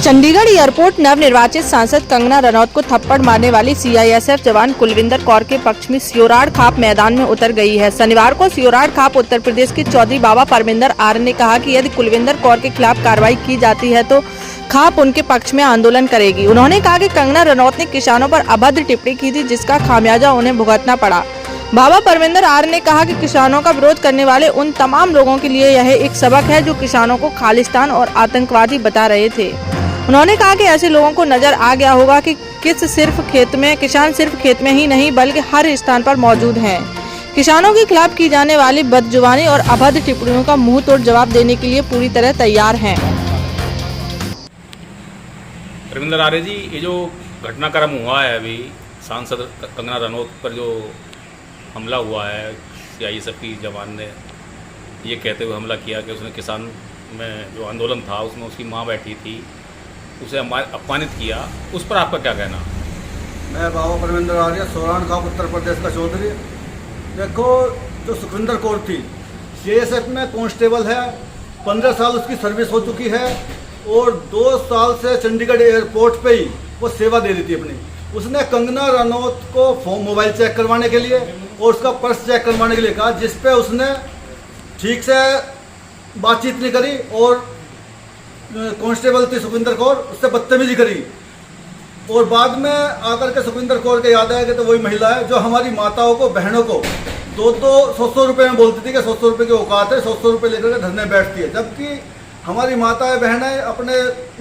Chandigarh airport नवनिर्वाचित सांसद कंगना रनौत को थप्पड़ मारने वाली सीआईएसएफ जवान कुलविंदर कौर के पक्ष में सियोराड़ खाप मैदान में उतर गई है। शनिवार को सियोराड़ खाप उत्तर प्रदेश के चौधरी बाबा परमिंदर आर्य ने कहा कि यदि कुलविंदर कौर के खिलाफ कार्रवाई की जाती है तो खाप उनके पक्ष में आंदोलन करेगी। उन्होंने कहा कि कंगना रनौत ने किसानों पर अभद्र टिप्पणी की थी, जिसका खामियाजा उन्हें भुगतना पड़ा। बाबा परमिंदर आर्य ने कहा कि किसानों का विरोध करने वाले उन तमाम लोगों के लिए यह एक सबक है जो किसानों को खालिस्तान और आतंकवादी बता रहे थे। उन्होंने कहा कि ऐसे लोगों को नजर आ गया होगा कि किसान सिर्फ खेत में ही नहीं बल्कि हर स्थान पर मौजूद हैं। किसानों के खिलाफ की जाने वाली बदजुबानी और अभद्र टिप्पणियों का मुंह तोड़ जवाब देने के लिए पूरी तरह तैयार हैं। परमिंदर आर्य जी, ये जो घटनाक्रम हुआ है अभी सांसद कंगना रनौत पर जो हमला हुआ है, सीआईएसएफ की जवान ने ये कहते हुए हमला किया कि उसने किसान में जो आंदोलन था उसमें उसकी मां बैठी थी, उसे अपमानित किया, उस पर आपका क्या कहना? मैं बाबा परमिंदर आर्य, सोरान खाप उत्तर प्रदेश का चौधरी। देखो, जो सुखविंदर कौर थी सीआईएसएफ में कांस्टेबल है, 15 साल उसकी सर्विस हो चुकी है और 2 साल से चंडीगढ़ एयरपोर्ट पे ही वो सेवा दे रही थी अपनी। उसने कंगना रनौत को मोबाइल चेक करवाने के लिए और उसका पर्स चेक करवाने के लिए कहा, जिसपे उसने ठीक से बातचीत नहीं करी और कांस्टेबल थी सुखविंदर कौर, उससे बदतमीजी करी। और बाद में आकर के सुखविंदर कौर के याद आया कि तो वही महिला है जो हमारी माताओं को, बहनों को 100 रुपये में बोलती थी कि 100 रुपये की औकात है, 100 रुपये लेकर के धरने बैठती है। जबकि हमारी माताएं बहनें अपने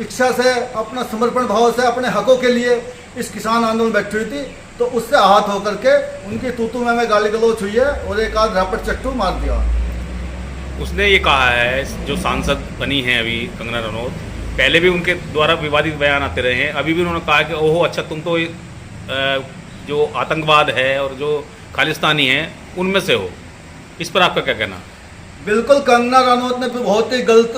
इच्छा से, अपना समर्पण भाव से अपने हकों के लिए इस किसान आंदोलन बैठी हुई थी, तो उससे आहत होकर के उनकी तूतू में गाली गलौच हुई है और एक आध रापट चट्टू मार दिया। उसने ये कहा है, जो सांसद बनी है अभी कंगना रनौत, पहले भी उनके द्वारा विवादित बयान आते रहे हैं, अभी भी उन्होंने कहा कि ओहो अच्छा, तुम तो जो आतंकवाद है और जो खालिस्तानी हैं उनमें से हो। इस पर आपका क्या कहना? बिल्कुल, कंगना रनौत ने बहुत ही गलत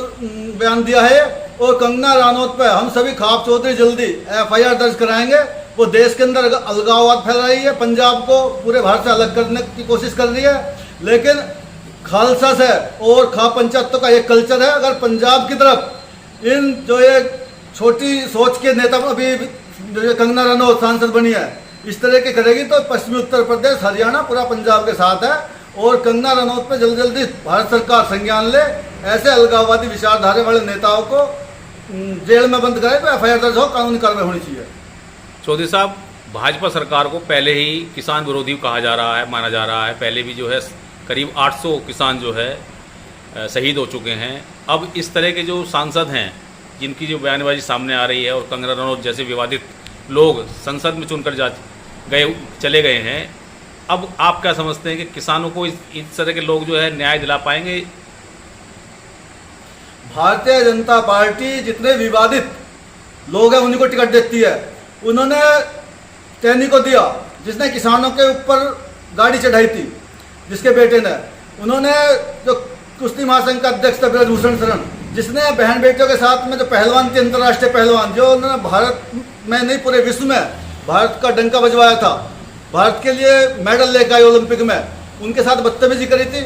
बयान दिया है और कंगना रनौत पे हम सभी खाप चौधरी जल्दी एफआईआर दर्ज कराएंगे। वो देश के अंदर अलगाववाद फैला रही है, पंजाब को पूरे भारत से अलग करने की कोशिश कर रही है। लेकिन खालसा से और खाप पंचायतों का एक कल्चर है, अगर पंजाब की तरफ इन जो एक छोटी सोच के नेता अभी जो कंगना रनौत सांसद बनी है इस तरह की करेगी तो पश्चिमी उत्तर प्रदेश, हरियाणा पूरा पंजाब के साथ है। और कंगना रनौत पे जल्दी जल्दी भारत सरकार संज्ञान ले, ऐसे अलगाववादी विचारधारा वाले नेताओं को जेल में बंद करे तो एफआईआर दर्ज हो, कानूनी कार्रवाई होनी चाहिए। चौधरी साहब, भाजपा सरकार को पहले ही किसान विरोधी कहा जा रहा है, माना जा रहा है। पहले भी जो है करीब 800 किसान जो है शहीद हो चुके हैं। अब इस तरह के जो सांसद हैं जिनकी जो बयानबाजी सामने आ रही है और कंगना रनौत जैसे विवादित लोग संसद में चुनकर चले गए हैं, अब आप क्या समझते हैं कि किसानों को इस तरह के लोग जो है न्याय दिला पाएंगे? भारतीय जनता पार्टी जितने विवादित लोग हैं उन्हीं को टिकट देती है। उन्होंने टैनी को दिया, जिसने किसानों के ऊपर गाड़ी चढ़ाई थी, जिसके बेटे ने। उन्होंने जो कुश्ती महासंघ का अध्यक्ष था ब्रजभूषण शरण, जिसने बहन बेटियों के साथ में जो पहलवान थी, अंतर्राष्ट्रीय पहलवान, जो उन्होंने भारत में नहीं पूरे विश्व में भारत का डंका बजवाया था, भारत के लिए मेडल लेकर आए ओलंपिक में, उनके साथ बदतमीजी करी थी।